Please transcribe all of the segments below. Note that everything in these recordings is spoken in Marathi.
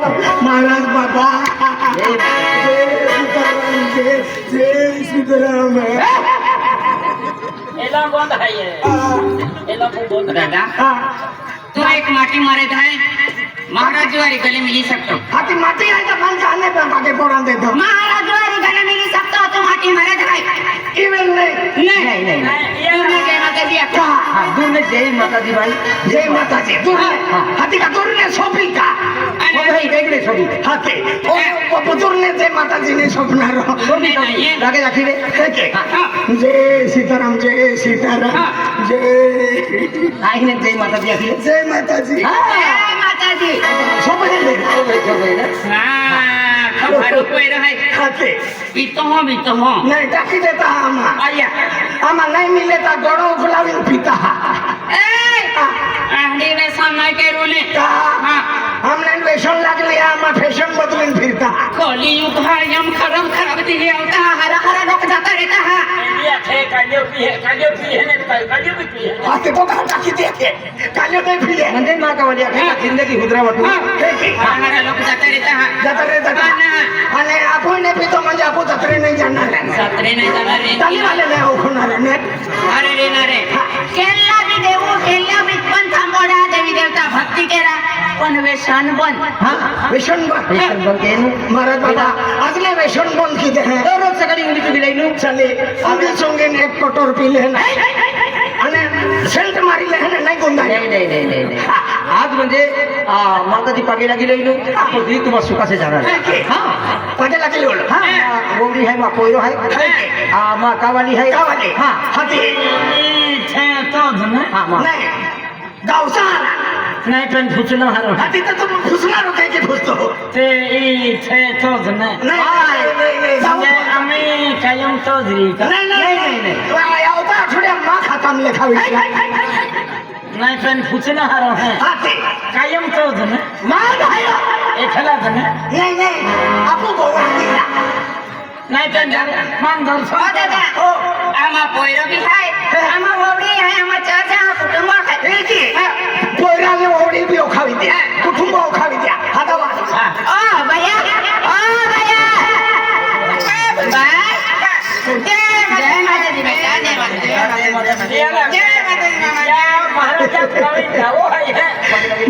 महाराज बाबा जय सीताराम एला बंद है ये एला बंद दादा तो एक माटी मारत आहे महाराज वारी गले मिली सकतो हाती माटी आहे का पण जाने पे मागे पोड़ा देतो महाराज वारी गले मिली सकतो तो माटी मारत आहे इवेल नहीं नहीं दूर जय माता दी का दूर में जय माता दी भाई जय माता जी दूर हाथी का दूर ने सोपी का वो भाई देख ले छोड़ी हाथी वो बुजुर्ग ने जय माता जी ने सपना रो छोड़ी लगे रखी रे जय सीताराम जय आई ने जय माता दी आखिर जय माता जी जय माता दी सोपे ले हां खबर कोई रहे हाथी पीतो हो नहीं टाकी देता हम आया हम नहीं मिले ता गोड़ो गुलाबी पीता ए आंधी में सामने के रोले हां हमने वेशन लग लिया हम फैशन बदलिन फिरता कोली युग यम खराब दिए होता हरा लोग जाता रहता है इंडिया थे कालियो भी है ने कालियो भी है हाथी को कहा टाकी देखे कालियो नहीं फिरे मंदिर मां का वाली आखिर जिंदगी हुदरा बटू हरा लोग जाता रहता है जाता अने आपो ने भी तो म्हणजे आपो जत्रे नहीं जाना रे सत्रे नहीं जाना रे ताली वाले ने ओखना रे ने अरे रे ना रे केल्ला भी देऊ केल्ला भी पण थांबोडा देवी देवता भक्ती केरा पण वेशन बन हां वेशन बन के महाराज बाबा अगले वेशन बन की दे रोज सकाळी इंग्लिश बिलाईनु चले आगे सोंगे ने एक कटोर पी ले अने सेंट मारी ले नहीं गुंदा नहीं आज म्हणजे माता दी पागे लगी लईनु आपको दी तुम्हारा सुखा से जाना हां पते लगे बोलो हां गोरी है मां कोयरो है मां कावाली है कावाली हां हाथी थे तो ना हां मां नहीं गावसा नहीं पेन फुचना हारो हाथी तो तुम खुशना रो के फुसतो ते ई थे तो ना नहीं अमी कायम तो जी नहीं आया होता थोड़े मां खत्म लिखा हुआ नहीं पेन फुचना हारो है हाथी कायम तो ना मां भाई एठला ना नहीं आपको गोवा दिया नहीं पेन मान दर ओ दादा आमा पोयरो भी है आमा होडी है आमा चाचा कुटुंब है पोयरा ने ओडी भी खावी दिया कुटुंब खावी दिया हादावा ओ भैया जय माता दी बेटा जय माता दी महाराज प्रवीण वो है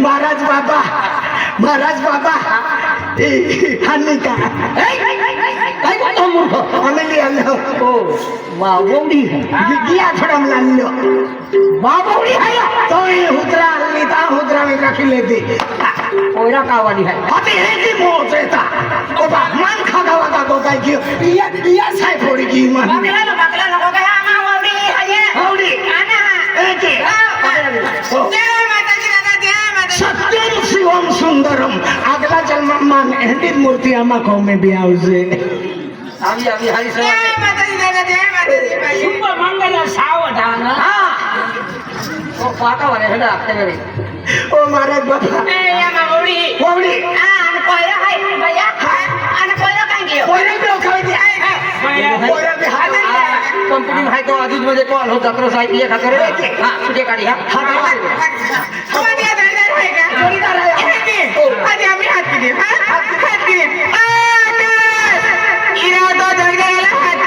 महाराज बाबा हानि का हमें लिया लो ओ मां गोरी है गिया थोड़ा मिला लो बाबूड़ी है तो ये हुद्रा में रख लेते कोयरा कावाली है अति हेती मोचेता ओबा मान खागावा का गोगाई की या साई फोड़ी की मान बकला लो हो गया आमा होडी है ये होड़ी आना एके जय माता दी दादा जय माता सत्यम शिवम सुंदरम अगला जन्म मान एंडी मूर्ति आमा को में भी आउजे अभी हरी सभा जय माता दी दादा जय माता दी भाई शुभ मंगल सावधान वो पाका वाले है ना आपके मेरे ओ महाराज बाबा ए आमा होडी आन कोयरा है भैया आन कोयरा कांग गयो कोयरा भी खाई दिया कोयरा भी हाथ कंपनी भाई को आदित मुझे कॉल हो जकरो साइड ये खाकर हां तुझे काढी हां तुम्हारी दरदार है का जोड़ीदार है आज आम्ही हात दिले हात दिले इरादा दरगाला हात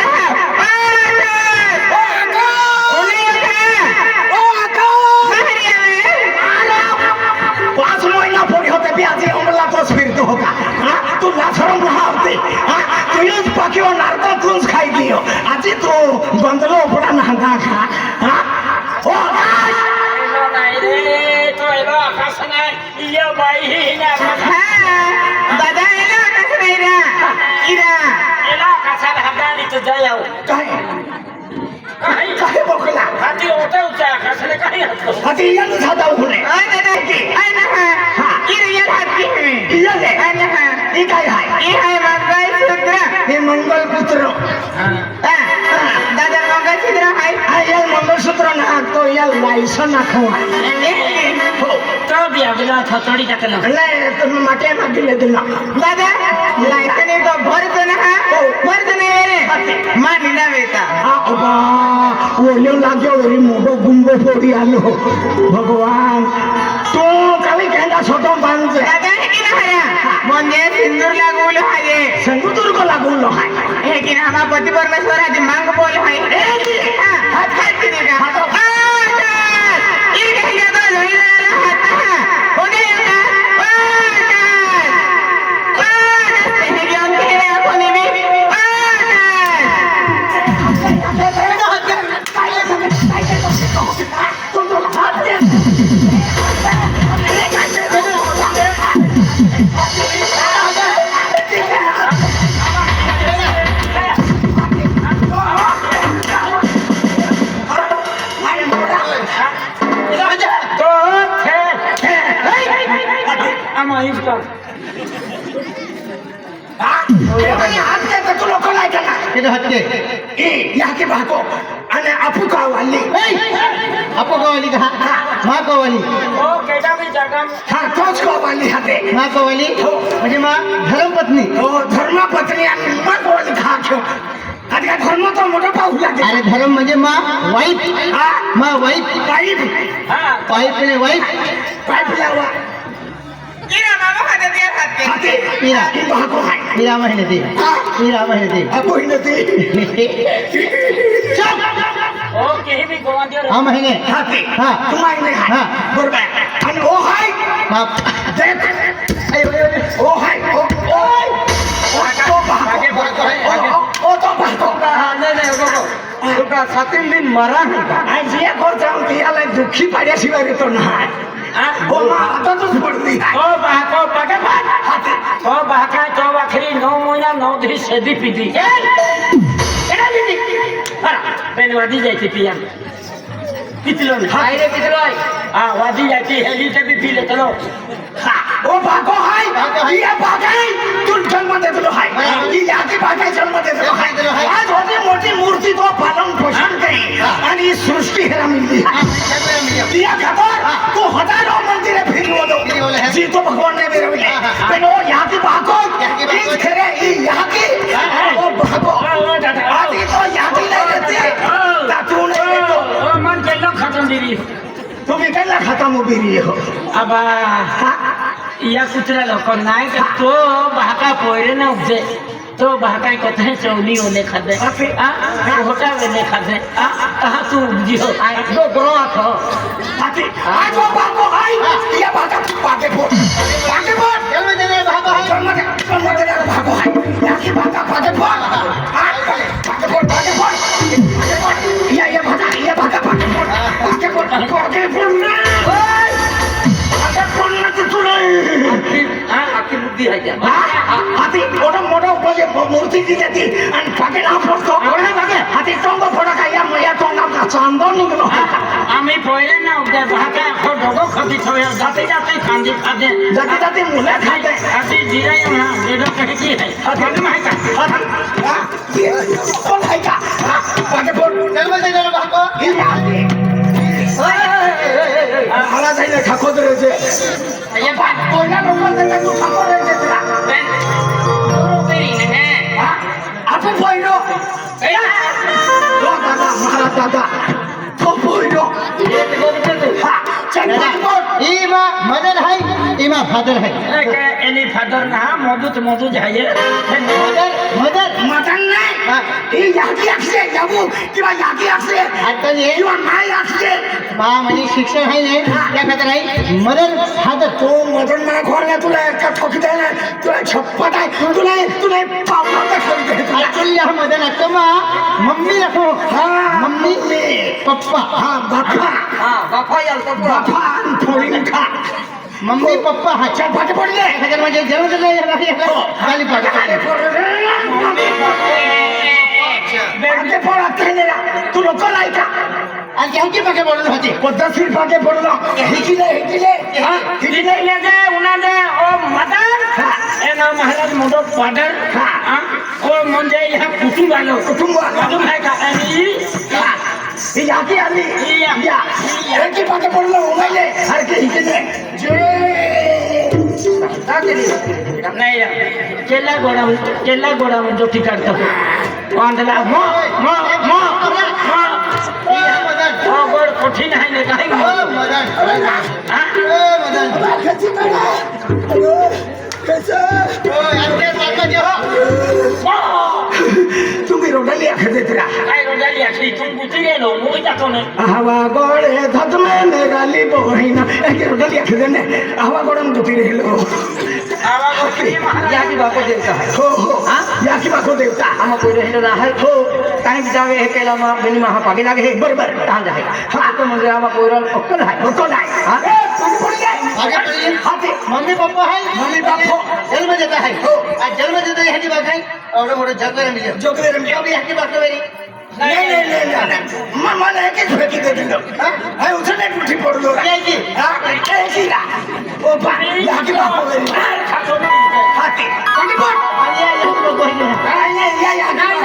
पांच महीना पूरी होते भी आज हमला तो फिर तो होगा हाँ तू लाशरम रहा होते हाँ तू यूज पकियो नारदा तुझ खाई दियो आज तो बंदलो पड़ा नहागा खा हाँ ओ नाही रे तो एलो आकाश नाही ये बाई ही ना दादा एला कसं नाही रा इरा एला आकाशाला हाताने तो जाऊ काय बोकला हाती होता उचा आकाशाला काही हात हाती यानं झादा उघडे ओय दादा आय ना हा इरा यार हात की इया दे आय ना हा ई काय हाय ई हाय मंगलसूत्र हे मंगलसूत्र दादा मंगलसूत्र हाय हाय या मंगलसूत्र ना तो या लायसन नाखवा तो भी अगला थोड़ी तक ना ले तो माटे मागिले दिला दादा लायसने तो भरतो ना हा भरतो नाही रे मानी ना बेटा हाँ ओबा वो ले लाग्यो रे मोगो गुंगो फोड़ी आलो भगवान तो कभी कहना स्वतः बांधते दादा हे की ना हऱ्या म्हणजे सिंदूर लागवलं आहे सिंधुदुर्ग लागून हाय हे की ना आम्हा पती परमेश्वराची मांग बोल आहे हात हात किती का तू लोक लायका ना किती हत्ते या की भाको आणि आपू का वाली आपो कवाली का मा कवाली ओ केटा मी जगम हा तोच का वाली हाते मा कवाली म्हणजे मा धर्मपत्नी हो धर्मपत्नी आणि मग वाली खा घेऊ आता काय धर्म तो मोठा पाहू लागेल अरे धर्म म्हणजे मा वाईफ हा मा वाईफ पाईप हा वाईफ ने वाईफ पाईप लावा हाते मीरा ही भाको हाय मीरा महिने दे मीरा महिने दे आपू ही नदी ओ केही मी गोवा दे हा महिने हाते हा. तुम्हाला नाही हा. हाय बरोबर आणि ओ हाय बाप देख ओ हाय ओ तो भाको ओ तो भाको नाही नाही बघो तुका 7 दिन मरा है का आज ये कोण जाऊन याला दुःखी पाड्याशिवाय येतो ना हो मग आता तूच पडली ओ बाको बगे बात ओ बाका तो वाखरी 9 महिना 9 दिवस सदी पिती एडा पिती बेन वादी जायची पिया पितलो हाय रे पितलो हा वादी जायची हेली ते बी पिले चलो ओ भाको हाय ये भागाय तू जन्म देतो हाय ही याची भागाय जन्म देतो हाय आज होती मोठी मूर्ती तो पालन पोषण करी आणि ही सृष्टी हेला मिळली दिया खातर तू हजारों मंदिरे फिरवलो जी तो भगवान ने मिळवले पण ओ याची भाको हीच खरे ही याची ओ भाको आधी तो याची नाही रहते तातून येतो ओ मन केलो खतम दिली तुम्ही काय खतम उभी रही हो आबा या कुत्रा लोक नाही का तो भाका पोयरे ना उपजे तो भाका कथे चौली ओले खादे होटा वेले खादे कहा तू उपजी हो दो ग्रो आखो आती आज वो भाको हाय ये भाका पाके फोड़ जन्म देने भाको हाय जन्म देने भाको हाय याची भाका पाके फोड़ पाके फोड़ ये भाका पाके फोड़ आखी बुद्धी आहे त्या हाती मोठा म्हणजे मूर्ती दिली आणि पाके ना फोडतो हाती टोंग फोडा काय या टोंगा चांदो निघलो आम्ही पोयरे ना उपजे भाका आखो डोगो खाती ठेवया जाते जाते खांदी खादे जाती जाती मुलं खाते आधी जिराय ना डेडो कहिची आहे हाती माहिती कोण आहे का पाके फोड जन्म देणारा भाको मला जायला ठाकूर द्यायचे कोणा लोकांना तू ठाकूर द्यायचे आपण पहिलो दादा महाराज दादा तो पहिलो इमा मदर है इमा फादर है एनी फादर ना मधुच आहे मदर मटन नाही ही याकी असते जाऊ किंवा याकी असते आता ये किंवा नाही असते मा म्हणजे शिक्षण आहे ने त्या खातर आहे मदर फादर तो मटन नाही खोरला तुला एका ठोकी द्यायला तुला छप्पट आहे तुला पावला का ऍक्च्युअली हा मदर असतो मा मम्मी रखो मम्मी पप्पा हा बापा बापा यालतो बापा फोडीन खा मम्मी पप्पा हा चपाटे पडले खातर म्हणजे जेवण खाली पाडे पाके फोड आता तू लोक नाही का आणि त्यांची पाके बोलून होते पद्धतशीर पाके फोडलो हिकिले ले दे उना दे ओ मदर एनो महाराज मोठो फादर ओ म्हणजे ह्या कुटुंब आलो कुटुंब कुटुंब आहे का आणि ही याकी आली या एकी पाके फोडलो उमायले सारखे हिकिले नाही केला गोडा म्हणतो ठिकाणतो वांदला बड़ कठिन आहे ना काय तुम्ही रोडाली आखत राहा काय रोजाली अशी इथून कुठे गेलो मुळी जातो नाही हवा गोळे धतमे निघाली बहिणा एक रोडाली आखत नाही हवा गोडन गुती राहिलो याकी बाको देवता है हो हो या की बाको देवता हम कोई रहलो ना है हो टाइम जावे है केला मा बेनी मा पागे लागे है बरोबर कहां जाए हां तो मुझे हम कोई रोल ओकल है होतो नाही हां आगे पढ़िए हाथी मम्मी पापा है मम्मी पापा जन्म देता है आज जन्म देता है हनी बात है और मोड़े जगह मिले जो करे जो भी हनी बात मेरी नहीं मन एक एक फेंकी दे दिलो है उसे नहीं मुट्ठी पड़ लो क्या की हां की रा ओ बा या की बाको हाथी कोनी बोल अरे ये तो कोई नहीं या नाही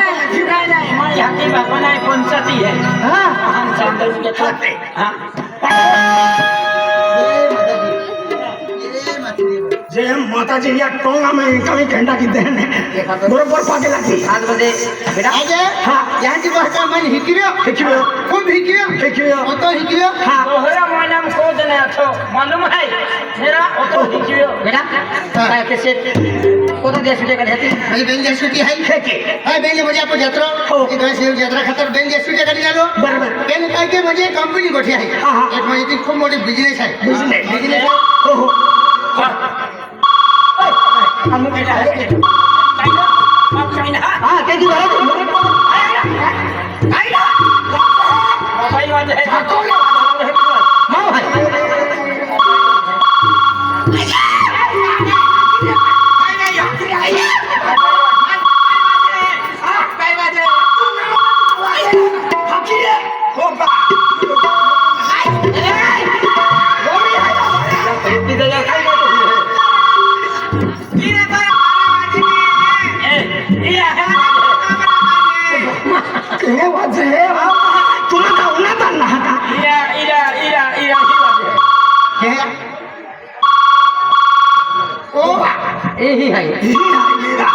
हाती बाबा नाही पंचायती आहे हां चांदल घेतला हाथी हा जे माताजी या टोंगा में कमी घंटा की देन बरोबर पाके लागी आज बजे बेटा आज हां यहाँ की भाषा मन हिकियो देखियो खूब हिकियो देखियो तो हिकियो हां तोहरा मालूम को देना तो मालूम है मेरा ऑटो दिखियो बेटा काय कैसे को तो देश का रहती भाई बेन जैसी है फेंके हाय बेन मुझे आपको यात्रा हो इधर से यात्रा खतर बेन जैसी जगह निकालो बरोबर बेन काय के मुझे कंपनी गोठिया है हाँ, हाँ। एक मुझे खूब मोटी बिजनेस है बिजनेस बिजनेस है हो हो हम बेटा है काय आप चाइना हां के की बात मोबाइल वाले है मां भाई तुला का उन्हात आणला हा का इरा ही वाले क्या ओ यही है ही आहे मेरा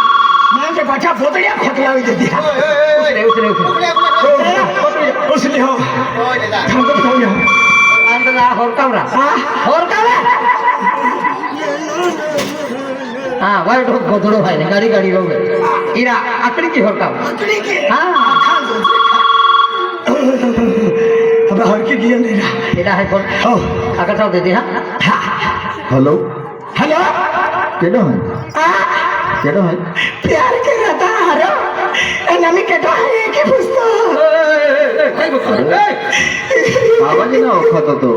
म्हणजे बच्चा पोतड्या खोकलावी देते उतरे उसले हो ओ दादा थांबत खाऊ हो अंदर और कमरा और कमरा हां वाइट हो गोदड़ो है ने गाड़ी गाड़ी रोगे इरा आकड़ी की होता पकड़ी के हां खा दो अब हर के गिया मेरा एटा है फोन हो आकर चाव दे दे हां हेलो हेलो केडो है केडो है प्यार के रहता हरो ए नमी केटा है के पुस्तो आवाज ना ओखत तो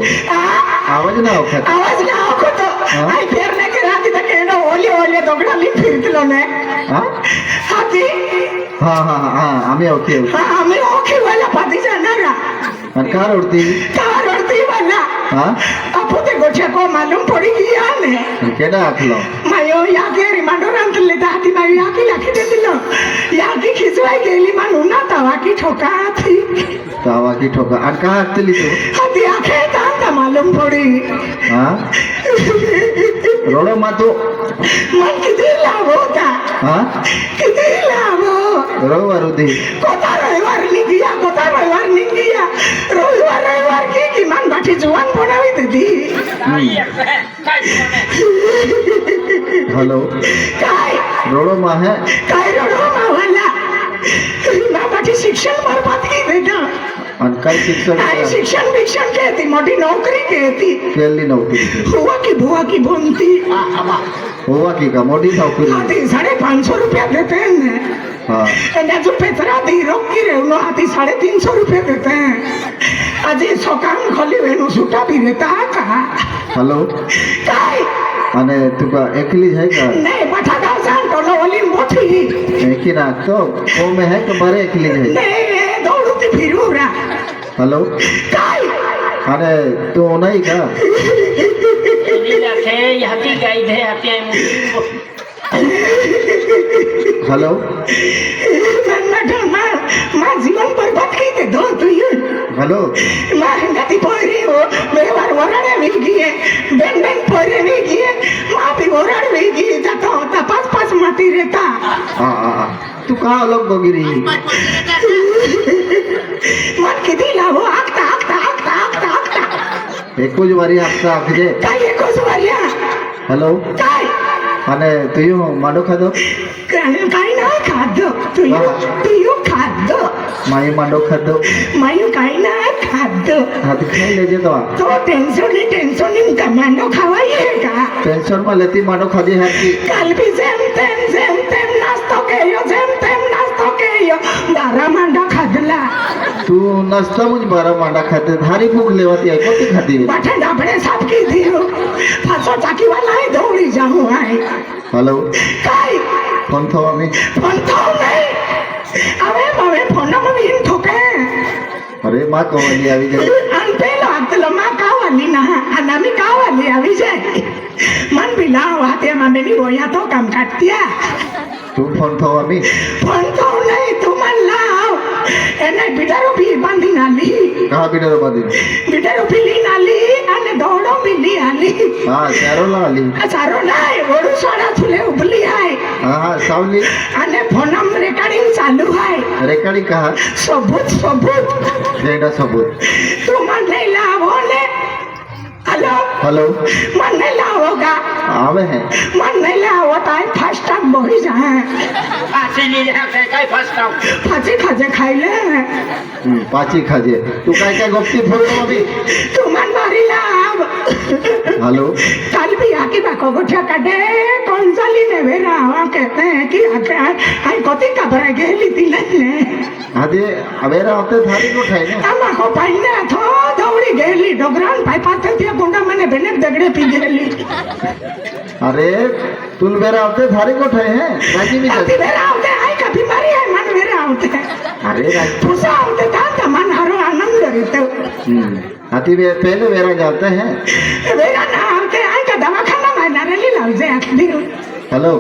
आवाज ना ओखत आवाज ना आको तो आई फेरने के राती तक एडो ओले ओले दोगडा ली फिरतलो ने हाँ हाती हाँ हाँ हाँ आम्ही ओके आम्ही ओके वाला पाती जाणारा आणि कार उडती कार उडती वाला हाँ आपो ते गोछे को मालूम पड़ी गया ने केडा आखलो मायो याके रिमांडर आणले दाती मायो याके लाखी देतिलो याके खिचवाई गेली म्हणून ना तवा की ठोका थी तावा की ठोका आणि का आखतली तू हाती आखे तांता मालूम पड़ी हाँ रोडो मातो मन किती लाभ होता हाँ किती लाभ हो रविवार होती कोता रविवार निघिया कोता रविवार निघिया रविवार की मन बाठी जुवान बनावी देती काय हेलो काय रोडो मा है काय रडो मावाला ना बाठी शिक्षण बरबाद की बेटा आणि काय शिक्षण काय शिक्षण कहती मोटी नौकरी कहती केली नोकरी बुआ की बोनती हुआ की का मोठी नोकरी आधी 550 रुपया देते हैं हाँ जो पेतरा दी रोकी रे उनो आधी 350 रुपया देते हैं अजी सोकाम खोली वेणु सुटा भी देता का हेलो काय आणि तुका एकली है का नहीं बठा गाव जान टोलो ओली मोठी एकी ना तो वो में है तो बरे एकली है नहीं रे दौड़ती फिरू रा हेलो काय अरे तू नाही का हाती गाईड है हाती हेलो मा जीवन बर्बाद की दे दो तू हेलो मा हिंगाती पोरी हो मेवार वराडे विगी बेन बेन पोरी विगी मापी वराड विगी जाता होता 5-5 माती रहता तू का अलग बगिरी मन किती लावू आखता आखता आखता आखता आखता एकूच वारी आपका आखजे काय एकच वाऱ्या हॅलो काय અને તું માડો ખાધો काय ना खाद्य तुयो खाद्य માઈ માડો ખાધો मायू काय ना खाद्य હાથ ખાઈ લેજે તો तो टेन्शन कमांडो खावा ये का ટેન્શન માં લેતી માડો ખાધી હાથી काल भी जेम तेम नाचतो केयो जेम तेम नाचतो केयो 12 मांडा खादला તું નસ્તા મુજ બારા માંડા ખાતે ધારી ભૂખ લેવાતી આઈ કોતી ખાતી बाठे डाबड़े साफ की दियो फासो टाकी वाला है दौड़ी जाऊं आए હલો काय ફોન થવા મે पण तो नहीं अबे फोन में इन ठोके અરે માં કવાલી આવી જાય आणि पेलो आतलो मा कावाली ना अनामी कावाली आवी जाय मन बिला वाते मामेनी बोया तो काम काटतिया તું ફોન થવા મે पण तो नहीं तू मन लाव एने बिडारो भी बांधी नाली કહા બીડરો બાંધી बिडारो पिली नाली आणि दौड़ो मिली आली હા ચારો લાલી सारो नाही ओडू सोडा तुले उबली आहे હા હા સાવલી आणि फोनम रेकॉर्डिंग चालू आहे રેકડી કહા सबूत કેડા સબૂત तू मन नहीं लावो ने हेलो હલો मन नहीं लावोगा આવે હે मन नहीं लावो ताई फास्ट टाइम बोही जाए फाशी लिहिले काय फर्स्ट टाइम फाजी खाजे खाइले પાછી ખાજે તું કાઈ કાઈ ગોપતી ફોન અભી तू मन मारी लाव हेलो कल भी आके बाको गोठा काटे कौन साली ने वेरा आवा कहते हैं कि आई कोती कबरा गेली तिले આજે અવેરા આવતે ધારી કો થાય ને आमा को पाइने थो दौड़ी गेली डोगरान पाई पाते ते गुंडा मने बेने दगड़े पी गेली अरे तुल बेरा आवते धारी को થાય હે રાજી ની आती वेरा आवते आई का बीमारी है मन वेरा आवते अरे राज फुसा आवते ता मन हरो आनंद रहते आती वे पहले वेरा जाते हैं वेरा ना आवते आई का दवाखाना में नरेली लावजे आखदी हेलो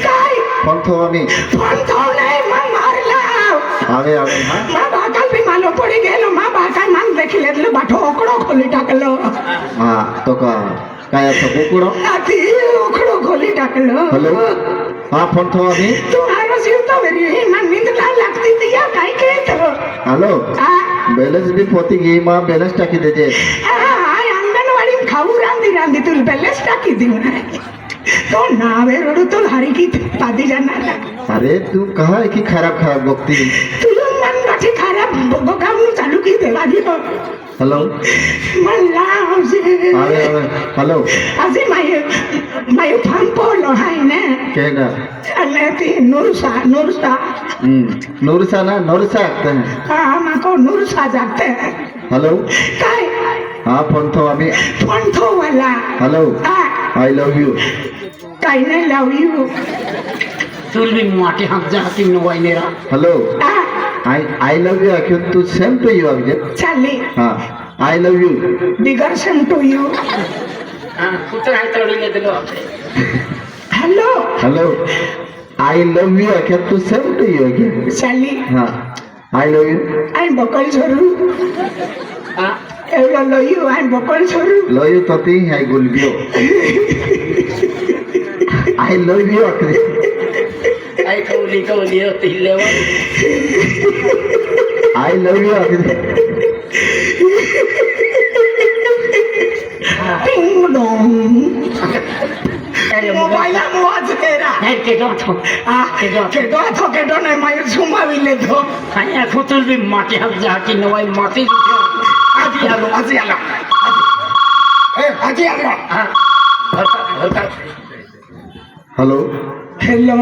काय फोन थवा मी फोन तो नहीं मन मारला आवे आवे हां मा बाकल भी मालो पड़ी गेलो मा बाकल मन देखी लेतलो बाठो ओकड़ो खोली टाकलो हां तो का काय असं कुकुडो आती ओकड़ो खोली टाकलो हेलो हां फोन थवा मी तू हारो जीवतो वेरी मन नींद ना लागती दिया काय के तो हेलो आ बैलेंस भी पोती गई मां बैलेंस टाकी देजे आय अंगणवाडी खाऊ रांदी तुला बॅलेन्स टाकी देऊ तो नावे रडू तो हरी की पादी जाणार अरे तू कहा है कि खराब खराब बकती तुला मन गाठी खराब बघाव चालू की देवा दियो हेलो मन लावजे आवे आवे हेलो अजी माय फाम पोलो हाय ने केगा अने ती नूरसा नूरसा आते हैं हाँ माको नूरसा जाते हैं हेलो काय हाँ फोन थवा मी फोन तो वाला हेलो आई लव यू काय नाही लव यू तुल भी मोठे हात जाती नवाई मेरा हेलो आई लव यू क्यों तू सेम टू यू अभी चालली हाँ आई लव यू बिगर सेम टू यू कुत्र आहे तोडीले दिलो hello hello I love you क्या तू सेम टू यू अगेन चालली हाँ आई लव यू आई बकल छोरू एवढं लो यू आई बकल छोरू लव यू तो ती आई गुलबियो आई लव यू अकरे काय कवली होती लेवर आई लव यू अकरे टिंग डोंग मोबाईल वाजतेरा नाही केडो तो केडो नाही मायर झुमाविले तो काय खुतुल भी मोठे हात जाती नवाई माती आजी आलो होता हेलो हेलो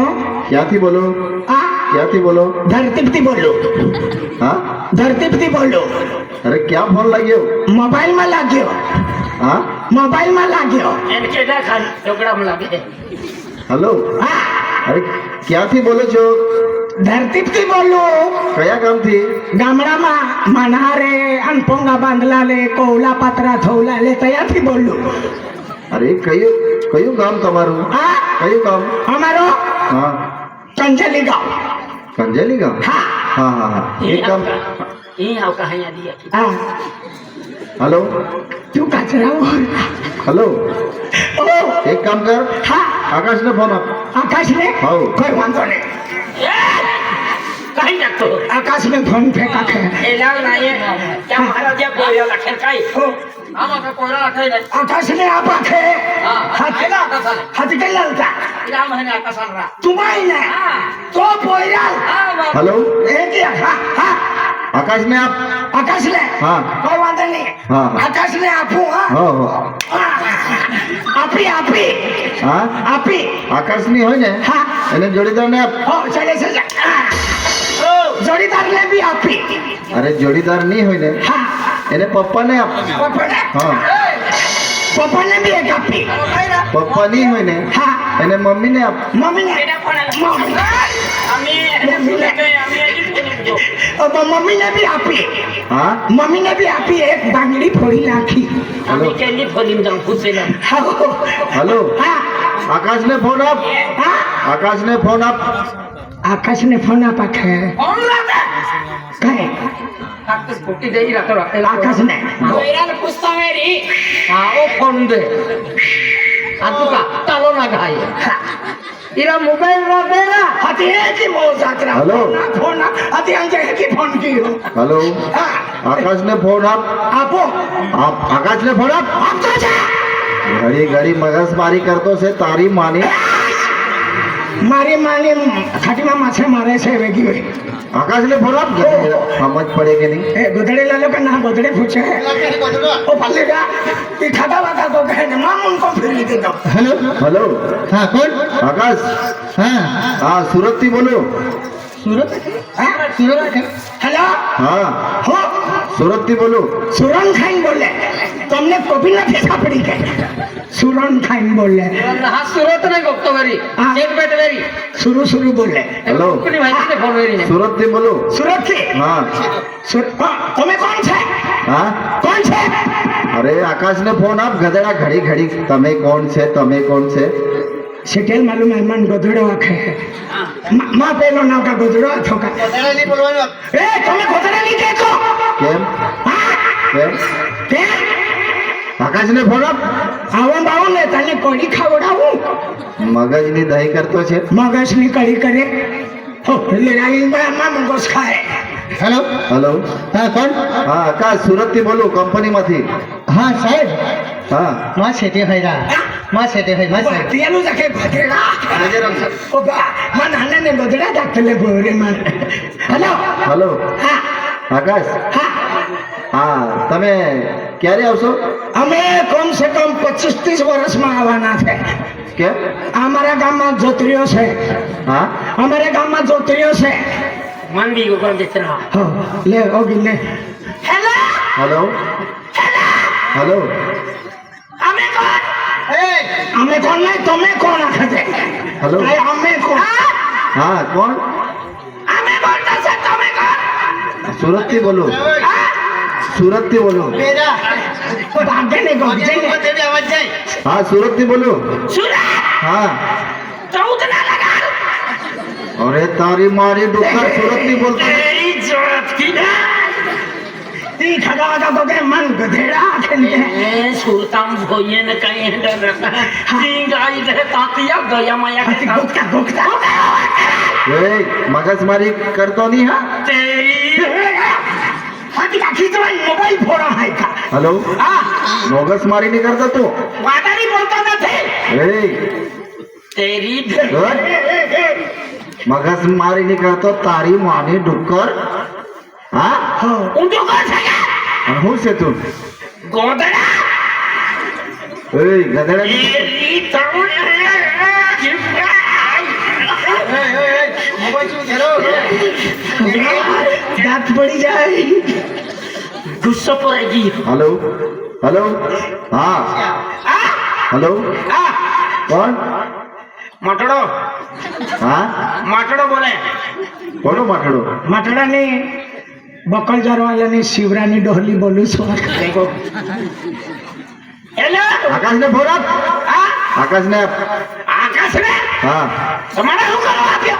क्या थी बोलो क्या थी बोलो धरती बोलो हाँ धरती बोलो अरे क्या फोन लगे हो मोबाइल में लाग्यो हाँ मोबाइल में लाग्यो એને કેડા ખાન પ્રોગ્રામ લાગે हेलो हाँ अरे क्या थी बोलो जो धरती बोलो कया काम थी गामडाમાં મનહારે અનપોંગા બાંધલા લે કોવલા પાત્રા થોવલા લે તયાથી બોલું अरे कયું काम તમારું હા કયું काम અમારો हाँ ચંચલી ગામ कंजेली काम હા हाँ हाँ हाँ एक काम ઈ આવ કહાયા દિયા હા हेलो તું કચરા हेलो ओ एक काम कर હા आकाश ने फोन आप આકાશ ને હાઉ. કોઈ વાંધો નહીં काही टाकतो आकाश में फोन फेंका खे एला नाही त्या महाराजा बोलला लखेल काय हो आम्हाला कोणा लखेल आकाश ने आपा खे हाती काय लालता इला महिने आता सांगा तुम्हारी ने तो पोयराल हेलो हे क्या हा आकाश ने आप आकाश ने हाँ। कोई वांधा नहीं हाँ, हाँ। आकाश ने आपू हाँ हो हो आपी आपी હા આપી આકાશની હોય ને હા એને જોડીદારને આપ હો ચાલે છે જોડીદાર ને બી આપી અરે જોડીદાર નહીં હોય ને હા એને પપ્પાને આપ પપ્પાને હા પપ્પાને બી એક આપી પપ્પા નહીં હોય ને હા એને મમ્મીને આપ મમ્મીને મમ્મીને બી આપી હા મમ્મીને બી આપી એક બાંગડી ફોડી નાખી અમે કેલી ફોલીમ જાઉં પૂછેલા હલો હા આકાશને ફોન આપ હા આકાશને ફોન આપ આકાશને ફોન આપા ખે કઈ ખોટી જઈ રાખો આકાશને કોઈરાને પૂછતા મેરી હા ઓ ફોન દે આ તું કા તાલો ના ગાય इरा मोबाइल ना देना હાથી એકી મો જાત્રા હલો. ફોન હાથી અંજે એકી ફોન કીયો હલો હા આકાશને ફોન આપ આપો આપ આકાશને ફોન આપ આપતો છે ઘડી ઘડી મગજમારી કરતો છે તારી માની મારી માની ખાટીમાં માછે મારે છે વેગી હોય આકાશને ફોન આપ સમજ પડે કે નહીં એ ગોદડે લાલો કે ના ગોદડે પૂછે ઓ પાલેगा ये खाता वाता तो कहे ना माम उनको फिर दे दो हेलो हेलो हाँ कौन आकाश हाँ हाँ सूरत थी बोलो सूरत हाँ सूरत हेलो हाँ हो सूरत थी बोलो सुरन खाइन बोले तुमने कभी ना फेंका पड़ी के सुरन खाइन बोले હા સુરત નહીં ગોપતો વેરી હા. એક બેટ વેરી शुरू शुरू बोले हेलो કોની માહિતી ફોન વેરી ને सूरत थी बोलो सूरत थी हाँ तुम्हें कौन छे हाँ कौन छे अरे आकाश ने फोन आप गधेड़ा घड़ी घड़ी तमे कौन छे सिटेल मालूम है मन गोदड़ो आखे है माँ पेलो नाव का गोदड़ो आथो का નહીં બોલવાનું ए तुम्हें गोदड़े नहीं देखो केम केम के आकाश ने फोन आप આવો બાવો ને તને કઢી ખાવડાવું मगज ની દહીં કરતો છે મગજની કઢી કરે હો એટલે રાઈ માં મગજ ખાય हेलो हेलो हाँ कौन हाँ आकाश सूरत थी बोलो कंपनी में थी હા સાહેબ हाँ માં સેટે હૈરા માં સેટે હૈ માં સેટે તેનું જકે ગધેડા ઓ બા માં નાને ને ગધેડા દાખલે બોરે માં હેલો हेलो હા आकाश હા हाँ તમે ક્યારે આવશો અમે કમ સે કમ 25-30 વર્ષમાં આવવાના છે કેમ અમારા ગામમાં જોતરીઓ છે હા અમારા ગામમાં જોતરીઓ છે મન બી ગોકળ દેખના હો લે ઓગી લે હેલો हेलो हेलो અમે કોણ અમે કોણ નહીં તમે કોણ આખતે हेलो અરે અમે કોણ हाँ कौन અમે બોલતા છે તમે કોણ सूरत थी बोलो सूरत थी बोलो ભાગે ને ગોજે ને અવાજ જાય हाँ सूरत थी बोलो સુરત हाँ 14 ના લગા अरे तारी मारी डुक्कर सूरत नहीं बोलता તેરી જોત કી ઈ ખગાવા તો કે મન ગધેડા ખેલતે એ સુરતામ ભોયે ને કઈ હેડર તી ગાઈ દે તાતિયા ગયા માયા હાથી કે ગોકતા ગોકતા ए मगजमारी करतो नहीं हाँ તેરી હાથી કા ખીચવા મોબાઈલ ફોડા હાય કા हेलो હા मगजमारी नहीं करता तू વાદારી બોલતો નથી ए તેરી गुड मगजमारी नहीं करतो तारी मानी डुक्कर हाँ હો ઊંધો કર છે और हूँ से तू ગોદડા ए गधेड़ा તેરી તણ મોબાઈલ શું હેલો દાંત પડી જાય ગુસ્સો પરેગી हेलो हेलो हाँ हेलो હા कौन મટડો हाँ મટડો બોલે बोलो माठड़ो માટડાની બકલજાર વાળાની શિવરાની ડોહલી બોલું છું દેખો હેલો आकाश ने फोन आप હા आकाश ने आप આકાશ ને हाँ તમારે શું કરવા આપ્યો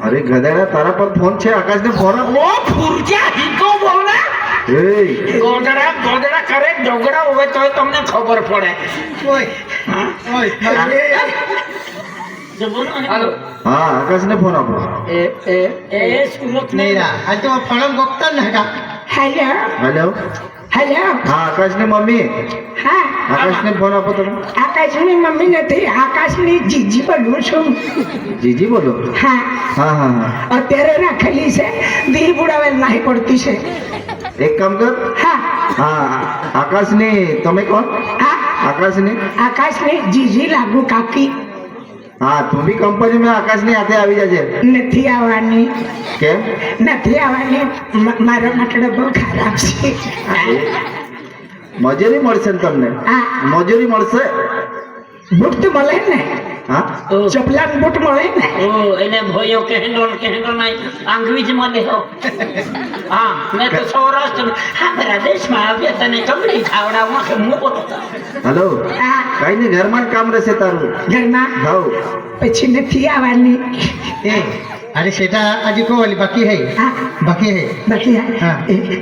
अरे गधेड़ा तारा पर फोन छे आकाश ने फोन आप ઓ ફૂરજા હિકો બોલે ए ગોદડા ગોદડા કરે ડોગડા હોય તો તમને ખબર પડે ઓય ઓય जबून હાલો હા આકાશને ફોન આપો એ એ ए सुरत में નહીં આજ તો ફળમ ગોખતા ને કા હેલો હેલો હેલો હા આકાશની મમ્મી હા આકાશને ફોન આપો તમે આકાશની મમ્મી નથી આકાશની જીજી બોલું છું જીજી બોલો હા હા હા હા અત્યારે રાખેલી છે દી બુડાવે નહીં પડતી છે એક કામ કર હા હા આકાશની તમે કોણ હા આકાશની આકાશની જીજી લાગુ કાકી હા તું બી કંપનીમાં આકાશની હાથે આવી જજે નથી આવવાની કેમ નથી આવવાની મારો માટલો બહુ ખરાબ છે મજૂરી મળશે ને તમને હા મજૂરી મળશે બુટ તો મળે ને હા ચપલા બુટ મળે ને ओ इन्हें भोयो के हिंडोल नहीं अंग्रेजी में लिखो हाँ मैं तो सौराष्ट्र में हमारा देश में आवे तने कमड़ी खावड़ा वहाँ के मुंह को હલો હા કઈ નહીં ઘરમાં જ કામ રહેશે તારું ઘરમાં હાઉ પછી નથી આવવાની એ અરે સેટા આજે કો વાલી બાકી હે હા બાકી હે બાકી હા.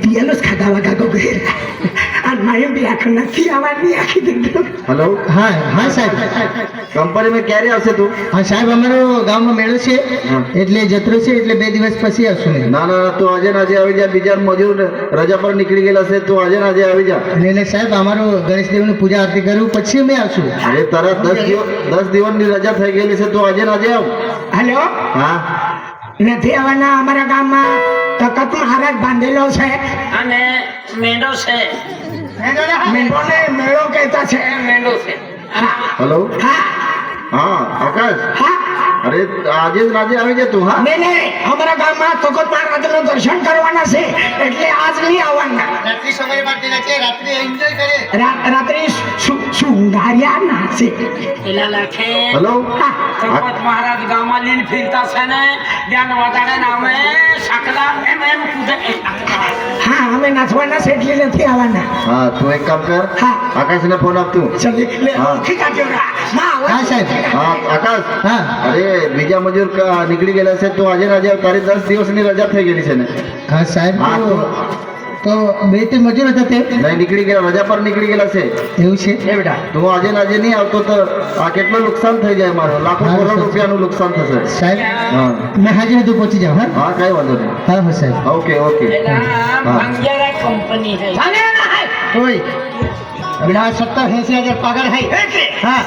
પિયાનો જ ખાધા વગા ગો ગયા અને મારે બી આખું નથી આવવાની આખી દીધું હલો હા હા સાહેબ કંપનીમાં ક્યારે આવશે તું હા સાહેબ અમારો ગામમાં મેળો છે હા. એટલે જતરો છે એટલે 2 દિવસ પછી આવશું ને ના ના તું આજે ને આજે આવી જા બીજા મજૂર રજા પર નીકળી ગયેલા છે તું આજે ને આજે આવી જા એટલે સાહેબ અમારો ગણેશ દેવની પૂજા આરતી કરું પછી અમે આવશું અરે તારા 10 દિવસની રજા થઈ ગયેલી છે તું આજે ને આજે આવ હલો હા નથી આવવાના અમારા ગામમાં તકત મહારાજ બાંધેલો છે અને मेंढो से મેળોને મેળો કહેતા છે मेंढो से હા હલો હા હા આકાશ હા અરે આજે જ આજે આવી જા તું હા નહીં અમારા ગામમાં તકત મહારાજનું દર્શન કરવાના છે એટલે આજ નહીં આવવાના રાત્રિ સમય માટે છે રાત્રિ એન્જોય કરે રાત્રે શૃંગાર્યા ના છે इला लाखे હલો संपत महाराज गामा लीन फिरता से ने ज्ञान वदाड़े नामे सकला एम कूदे હા અમે નાચવાના છે એટલે નથી આવવાના હા તું એક કામ કર હા. આકાશને ફોન આપ તું ચલી લે હા. ઓળખી કાઢ્યો રા ના આવે હા સાહેબ હા આકાશ હા અરે બીજા મજૂર નીકળી ગયેલા છે તું આજે ને આજે આવ. તારી 10 દિવસની રજા થઈ ગયેલી છે ને હા સાહેબ હા તો 2 મજૂર હતા તે નહીં નીકળી ગયા રજા પર નીકળી ગયેલા છે એવું છે એ બેટા તું આજે ને આજે નહીં આવતો તો આ કેટલું નુકસાન થઈ જાય મારું લાખો હા, કરોડ સર. રૂપિયાનું નુકસાન થશે સાહેબ હા મેં હાજર હતું પહોંચી જાઉં હા હા કઈ વાંધો નહીં હા હા સાહેબ ઓકે ઓકે इला हाँ. बंजारा कंपनी है ઓય બેટા 70-80 હજાર પગાર હે હા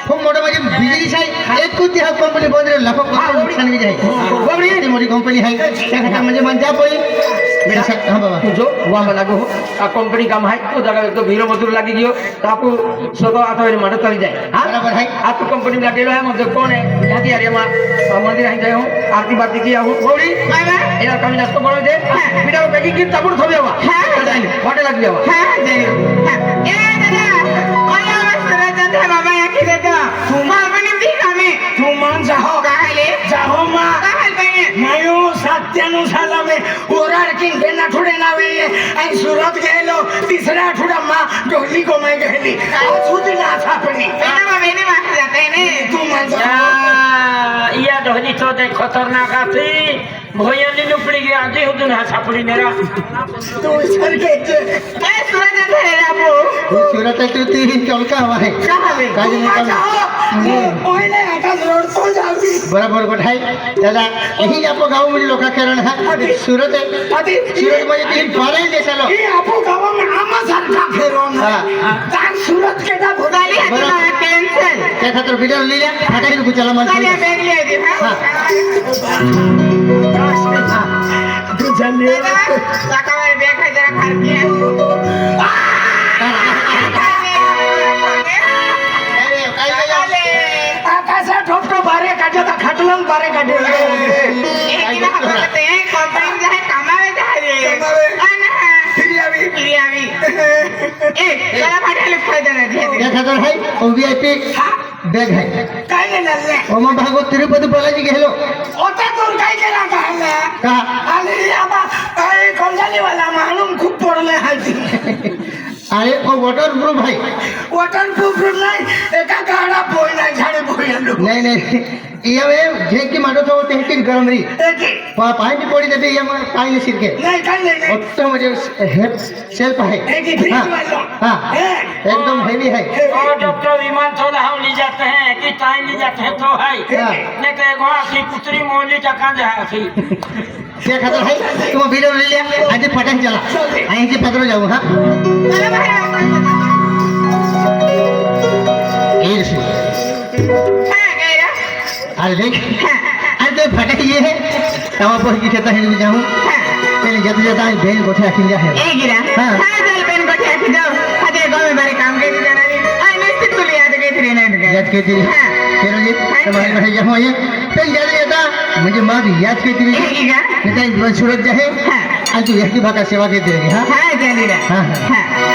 ખૂબ મોટો म्हणजे बिजली છે એક જ દિવસ કંપની બંધ રહે લાખો કરોડ નુકસાન થઈ જાય બબડી એની મોટી કંપની હે ત્યાં म्हणजे મંજા પડી બેટા સાહેબ હા બાબા તું જો વામાં લાગો હો આ કંપની કામ હાય તો જગા એક તો ભીરો મજૂર લાગી ગયો તો આપણું સ્વતો આ તો એની માટે કરી જાય હા બરાબર હે આ તો કંપની લાગેલો હે મજૂર કોણ હે જાતી આર્યમાં મંદિર અહીં ગયો હું આરતી બારતી કી આવું બોડી એના કામ નાસ્તો કરો છે બીડા પેકી કી તાબુડ થોબે આવા હા હોટેલ લાગી આવા હા જઈ એ દાદા ઓલા વસ્તુ બાબા આખી દેતો તું મને બી કામે તું મન જાહો કાલે જાહો માં કાલ બને માયો સત્યનું સાલામે ઓરાર કિંગ બેના થોડે ના વે અહીં સુરત ગયેલો તીસરા અઠવાડિયામાં ડોલી કોમાઈ ગયેલી આ સુધી ના છાપણી બેના બેને વાત જતા ને તું મન જાહો या ढोली तो दे खतरनाक आथी भोयली लुपड़ी गया आजे हुदन हा छापड़ी मेरा તું સર કે છે એ સુરત જતા રાબો હું સુરત હતું તી ચોલકા હવા હે કાલે કાલે નિકાલ ઓઈને આકાશ રોડ તો જાવી બરાબર ગોઠાઈ દાદા અહીં જ આપો ગાવ મુજી લોકા કરણ હા સુરત આથી સુરત માં તી ફરાઈ દેસાલો એ આપો ગાવામાં આમાં સરખા ફેરો હા. તાર સુરત કેડા ભોગાલી બરાબર. હતી ટેન્શન તે ખાતર બીજો લઈ લે ફટાઈ ગુચાલા માં કાલે બેગ લે દે હા તું જલ્દી કાકાવાળી બેગ હોય જરા ખારકી આકાશે ઠોપટો બારે કાઢ્યો તો ખાટલો બારે કાઢ્યો તે ખાતર હે ઓ વીઆઈપી બેગ હે કાઈ ને લે ઓમાં ભાગો તિરુપતિ બાલાજી ગયેલો ઓતા તો કાઈ કેલા કાલે કા આલી આબા એ કંજાલી વાલા માનું ખૂબ પડલે હાજી अरे वो वाटरप्रूफ है वॉटर प्रूफ नाही एका गाडा पोय नाही झाडे पोय आलो नहीं नहीं ये में जे की मारो तो ते की गरम रही एके पानी की पड़ी देते ये में पानी सिरके नाही काय नाही उत्तम मुझे सेल्फ है एके फ्रिज वाला हाँ एकदम हेवी है और डॉक्टर विमान थोड़ा हम ले जाते हैं कि टाइम ले जाते हैं तो है नहीं तो एक वहाँ की कुतरी मोली टका जा की क्या खतर है तुम वीडियो ले लिया आज पटक चला आई से पकड़ो जाऊँ हाँ चला बाहेर ये से हा काय रे अरे देख अरे तो फटक ये है तवा पर की कहता है जाऊँ पहले जाते जाता है भेल कोठे रखी जा है ए गिरा हाँ। हा चल पेन को ठेकी जाओ अजय गांव में बारे काम के जाना नहीं आई निश्चित तुले याद के थ्री नाइट के याद कहती है हाँ। फिर ये तुम्हारे बैठे जाऊँ ये पहले जाते जाता मुझे माँ भी याद कहती ए है गिरा कहता है सूरज जाए हाँ। आज तू यही भाका सेवा कहती रहेगी हाँ हा चली रे हाँ हाँ हाँ